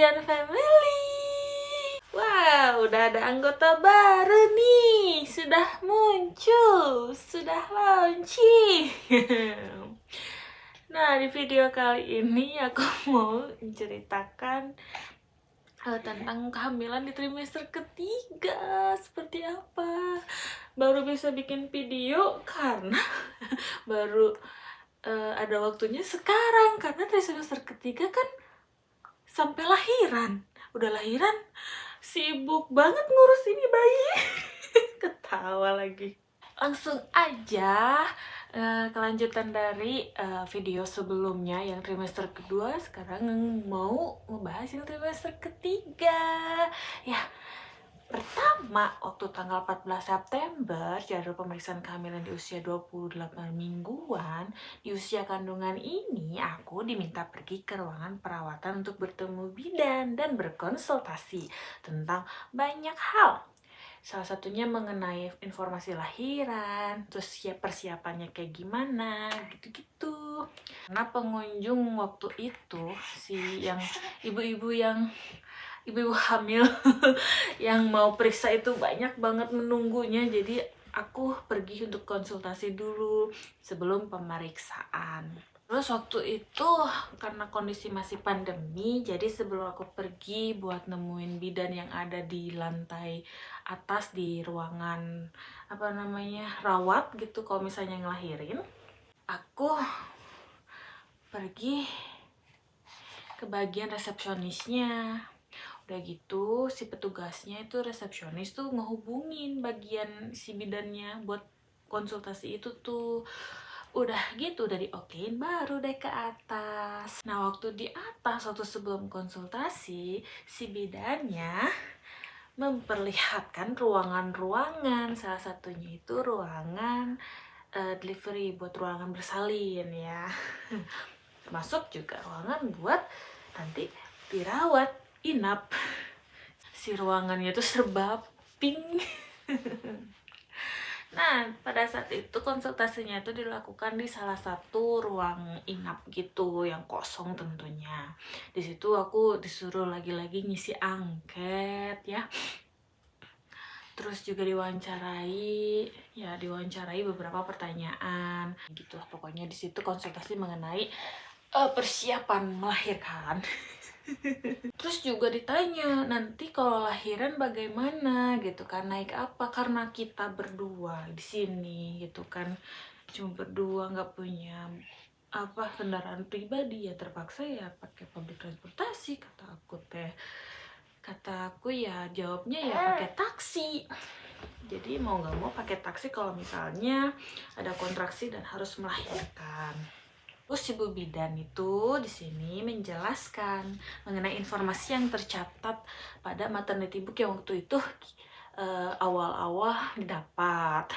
Kasian Family. Wow, udah ada anggota baru nih. Sudah muncul, sudah launching. Nah, di video kali ini aku mau menceritakan tentang kehamilan di trimester ketiga. Seperti apa? Baru bisa bikin video karena baru ada waktunya sekarang, karena trimester ketiga kan sampai lahiran. Udah lahiran sibuk banget ngurus ini bayi. Ketawa lagi. Langsung aja kelanjutan dari video sebelumnya yang trimester kedua. Sekarang mau ngebahas yang trimester ketiga. Ya, pertama, waktu tanggal 14 September, jadwal pemeriksaan kehamilan di usia 28 mingguan. Di usia kandungan ini, aku diminta pergi ke ruangan perawatan untuk bertemu bidan dan berkonsultasi tentang banyak hal. Salah satunya mengenai informasi lahiran, terus ya persiapannya kayak gimana, gitu-gitu. Karena pengunjung waktu itu, yang ibu-ibu hamil yang mau periksa itu banyak banget menunggunya, jadi aku pergi untuk konsultasi dulu sebelum pemeriksaan. Terus waktu itu karena kondisi masih pandemi, jadi sebelum aku pergi buat nemuin bidan yang ada di lantai atas di ruangan rawat gitu, kalau misalnya ngelahirin, aku pergi ke bagian resepsionisnya. Udah gitu, si petugasnya itu resepsionis tuh ngehubungin bagian si bidannya buat konsultasi itu tuh. Udah gitu, udah diokein, baru deh ke atas. Nah, waktu di atas, waktu sebelum konsultasi, si bidannya memperlihatkan ruangan-ruangan. Salah satunya itu ruangan delivery, buat ruangan bersalin ya. Termasuk juga ruangan buat nanti dirawat inap. Si ruangannya tuh serba pink. Nah, pada saat itu konsultasinya itu dilakukan di salah satu ruang inap gitu, yang kosong tentunya. Di situ aku disuruh lagi-lagi ngisi angket ya. Terus juga diwawancarai beberapa pertanyaan gitu. Pokoknya di situ konsultasi mengenai persiapan melahirkan. Terus juga ditanya, nanti kalau lahiran bagaimana gitu kan, naik apa, karena kita berdua di sini gitu kan, cuma berdua, nggak punya kendaraan pribadi, ya terpaksa ya pakai public transportasi. Kata aku ya jawabnya ya pakai taksi. Jadi mau nggak mau pakai taksi kalau misalnya ada kontraksi dan harus melahirkan. Terus ibu bidan itu di sini menjelaskan mengenai informasi yang tercatat pada maternity book yang waktu itu awal-awal didapat,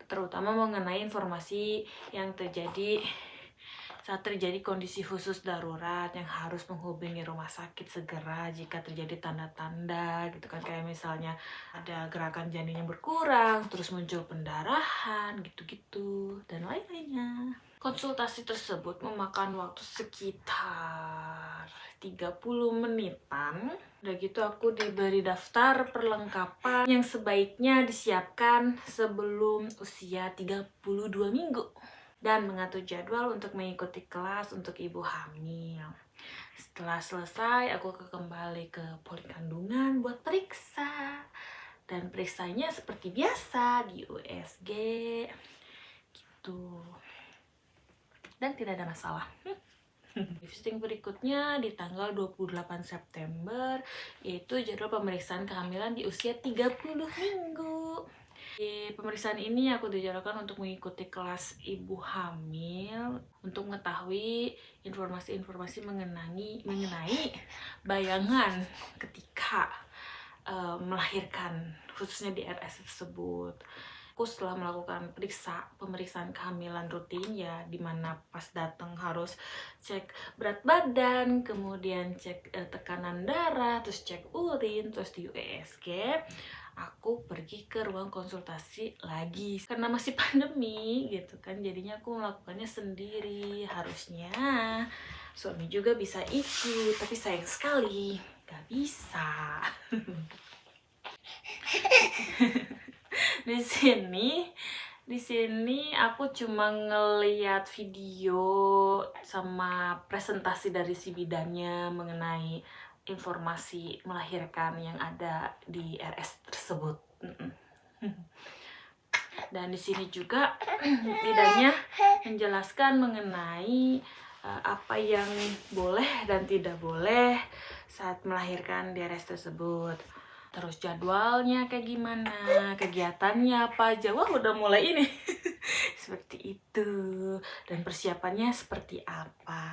terutama mengenai informasi yang terjadi saat terjadi kondisi khusus darurat yang harus menghubungi rumah sakit segera jika terjadi tanda-tanda gitu kan, kayak misalnya ada gerakan janin yang berkurang, terus muncul pendarahan gitu-gitu dan lain-lainnya. Konsultasi tersebut memakan waktu sekitar 30 menitan. Udah gitu aku diberi daftar perlengkapan yang sebaiknya disiapkan sebelum usia 32 minggu. Dan mengatur jadwal untuk mengikuti kelas untuk ibu hamil. Setelah selesai, aku kembali ke poli kandungan buat periksa. Dan periksanya seperti biasa di USG gitu. Dan tidak ada masalah. Visiting berikutnya di tanggal 28 September, yaitu jadwal pemeriksaan kehamilan di usia 30 minggu. Di pemeriksaan ini aku dijadwalkan untuk mengikuti kelas ibu hamil untuk mengetahui informasi-informasi mengenai bayangan ketika melahirkan, khususnya di RS tersebut. Aku setelah melakukan pemeriksaan kehamilan rutin ya, dimana pas datang harus cek berat badan, kemudian cek tekanan darah, terus cek urin, terus di USG, aku pergi ke ruang konsultasi lagi karena masih pandemi gitu kan, jadinya aku melakukannya sendiri. Harusnya suami juga bisa ikut, tapi sayang sekali gak bisa. di sini aku cuma ngeliat video sama presentasi dari si bidannya mengenai informasi melahirkan yang ada di RS tersebut. Dan di sini juga bidannya menjelaskan mengenai apa yang boleh dan tidak boleh saat melahirkan di RS tersebut. Terus jadwalnya kayak gimana, kegiatannya apa aja. Wah, udah mulai ini. Seperti itu. Dan persiapannya seperti apa.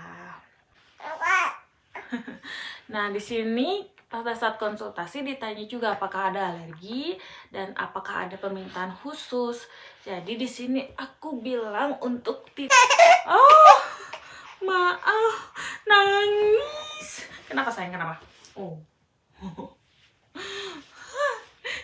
Nah, di sini pada saat konsultasi ditanya juga apakah ada alergi dan apakah ada permintaan khusus. Jadi di sini aku bilang untuk oh, maaf, nangis. Kenapa sayang? Kenapa? Oh.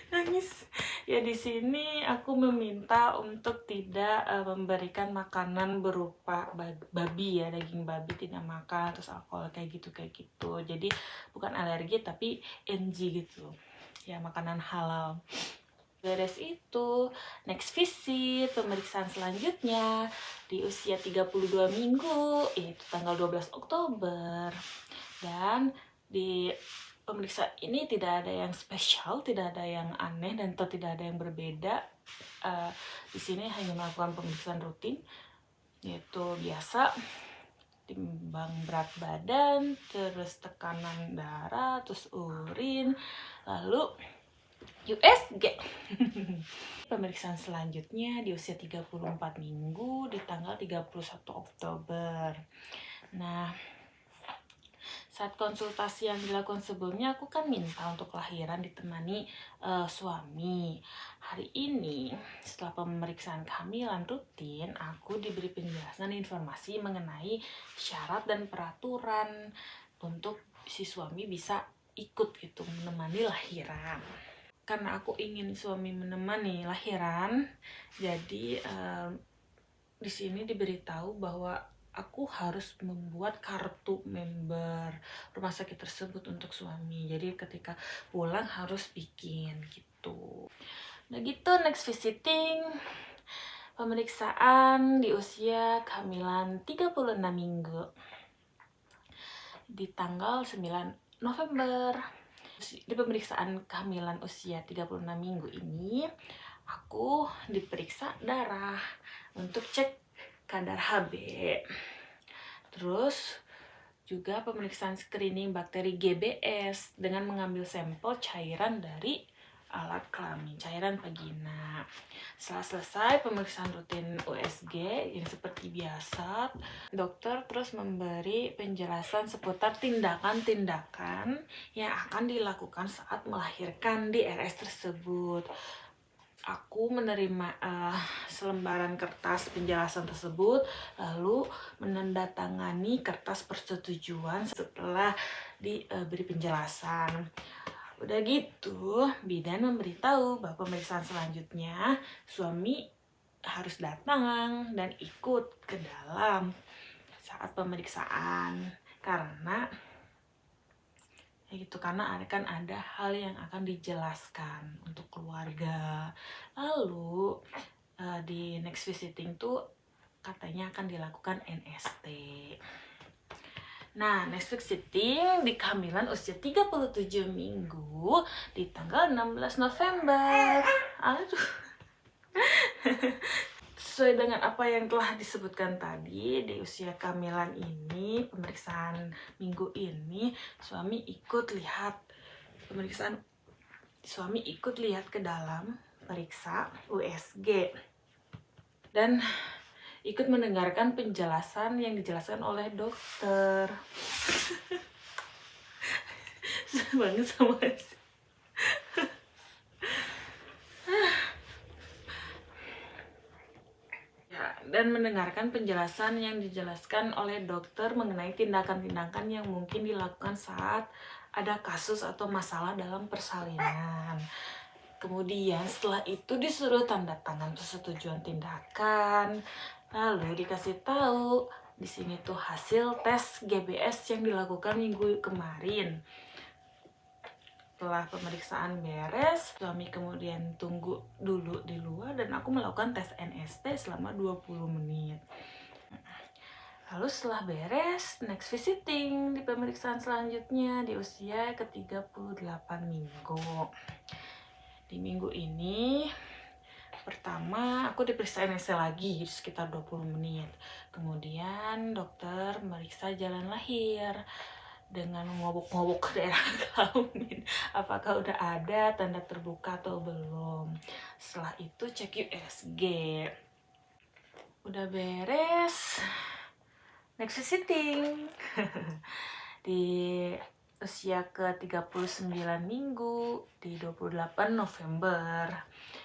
Nangis. Ya di sini aku meminta untuk tidak memberikan makanan berupa babi ya, daging babi tidak makan, terus alkohol kayak gitu. Jadi bukan alergi tapi NG gitu. Ya, makanan halal. Beres itu, next visit, pemeriksaan selanjutnya di usia 32 minggu, yaitu tanggal 12 Oktober. Dan di pemeriksaan ini tidak ada yang spesial, tidak ada yang aneh, dan tidak ada yang berbeda. Di sini hanya melakukan pemeriksaan rutin, yaitu biasa timbang berat badan, terus tekanan darah, terus urin, lalu USG. Pemeriksaan selanjutnya di usia 34 minggu di tanggal 31 Oktober. Nah, saat konsultasi yang dilakukan sebelumnya, aku kan minta untuk lahiran ditemani suami. Hari ini, setelah pemeriksaan kehamilan rutin, aku diberi penjelasan informasi mengenai syarat dan peraturan untuk si suami bisa ikut gitu menemani lahiran. Karena aku ingin suami menemani lahiran, jadi di sini diberitahu bahwa aku harus membuat kartu member rumah sakit tersebut untuk suami. Jadi ketika pulang harus bikin gitu. Nah gitu, next visiting. Pemeriksaan di usia kehamilan 36 minggu. Di tanggal 9 November. Di pemeriksaan kehamilan usia 36 minggu ini, aku diperiksa darah untuk cek kadar HB. Terus juga pemeriksaan screening bakteri GBS dengan mengambil sampel cairan dari alat kelamin, cairan vagina. Setelah selesai pemeriksaan rutin USG yang seperti biasa, dokter terus memberi penjelasan seputar tindakan-tindakan yang akan dilakukan saat melahirkan di RS tersebut. Aku menerima selembaran kertas penjelasan tersebut, lalu menandatangani kertas persetujuan setelah diberi penjelasan. Udah gitu, bidan memberitahu bahwa pemeriksaan selanjutnya suami harus datang dan ikut ke dalam saat pemeriksaan karena gitu, karena akan ada hal yang akan dijelaskan untuk keluarga. Lalu di next visiting tuh katanya akan dilakukan NST. Nah, next visiting di kehamilan usia 37 minggu di tanggal 16 November. Aduh. Sesuai dengan apa yang telah disebutkan tadi, di usia kehamilan ini, pemeriksaan minggu ini, suami ikut lihat ke dalam periksa USG dan ikut mendengarkan penjelasan yang dijelaskan oleh dokter. Senang banget sama dan mendengarkan penjelasan yang dijelaskan oleh dokter mengenai tindakan-tindakan yang mungkin dilakukan saat ada kasus atau masalah dalam persalinan. Kemudian setelah itu disuruh tanda tangan persetujuan tindakan, lalu dikasih tahu Di sini tuh hasil tes GBS yang dilakukan minggu kemarin. Setelah pemeriksaan beres, suami kemudian tunggu dulu di luar dan aku melakukan tes NST selama 20 menit. Lalu setelah beres, next visiting di pemeriksaan selanjutnya di usia ke-38 minggu. Di minggu ini, pertama aku diperiksa NST lagi sekitar 20 menit. Kemudian dokter meriksa jalan lahir dengan ngobok-ngobok ke daerah kelamin. Apakah udah ada tanda terbuka atau belum. Setelah itu cek USG. Udah beres. Next visiting di usia ke-39 minggu di 28 November.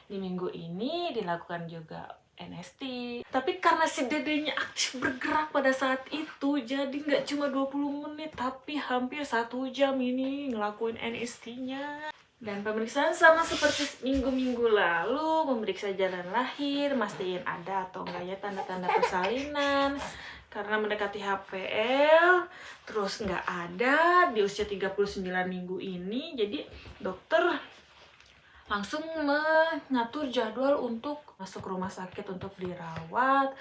Di minggu ini dilakukan juga NST. Tapi karena si dedenya aktif bergerak pada saat itu, jadi nggak cuma 20 menit, tapi hampir 1 jam ini ngelakuin NST-nya. Dan pemeriksaan sama seperti minggu-minggu lalu, memeriksa jalan lahir, mastiin ada atau enggaknya tanda-tanda persalinan. Karena mendekati HPL, terus nggak ada di usia 39 minggu ini, jadi dokter langsung mengatur jadwal untuk masuk rumah sakit untuk dirawat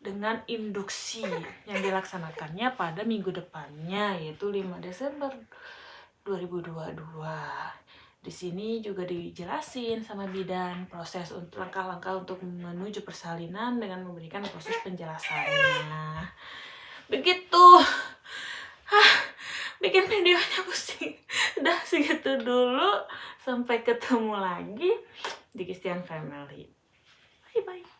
dengan induksi yang dilaksanakannya pada minggu depannya, yaitu 5 Desember 2022. Di sini juga dijelasin sama bidan proses untuk langkah-langkah untuk menuju persalinan dengan memberikan proses penjelasannya. Begitu. Bikin videonya pusing. Udah segitu dulu. Sampai ketemu lagi di Christian Family. Bye bye.